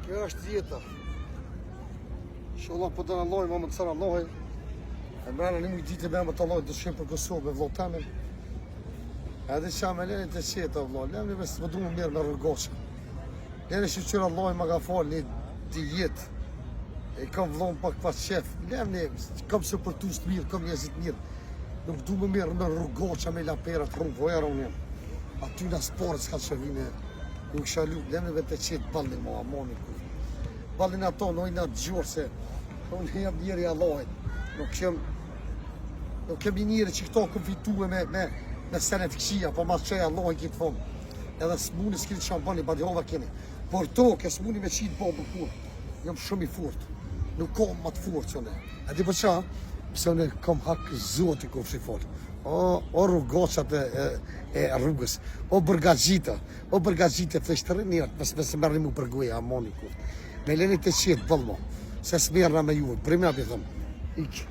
Kjo është jeta. Inshallah po të na lloj, më të sana lloj. E mbrana një mujtë ditë me më të lloj të shkojmë për Kosovë me vllotëmin. Edhe që me lene të qeta vlloj, lemni me së më mirë me rrugosha. Lene që qëra lloj më ka falë një dijet. E kam vllon pak pas qef. Lemni, kam supportues të mirë, kam njerëz të mirë. Nuk du më mirë me rrugosha me laperat rrugë vojera unë jam. Aty në sport s'ka që vine. Nuk shalu, lemni me të qetë ballin mo amoni ku. Ballin ato nojnë atë gjurë se unë jam njëri Allahit. Nuk kem njëri që këto këm fitu me senet këqia, po ma qëja Allahin kitë fond. Edhe s'muni s'kini shampani, badihova keni. Por to, ke s'muni me qitë po për kur. Jam shumë i furt. Nuk kom ma të furt që ne. E di për qa? Pëse unë kom hak zoti ku fshi fol. O rrugoqat e rrugës. O bërgagjita fleshtërin njërë, pëse mërë mu përguja, amoni ku. Me leni të qitë, bëllmo. Se s'merna me juve, primja për thëmë. Ikë.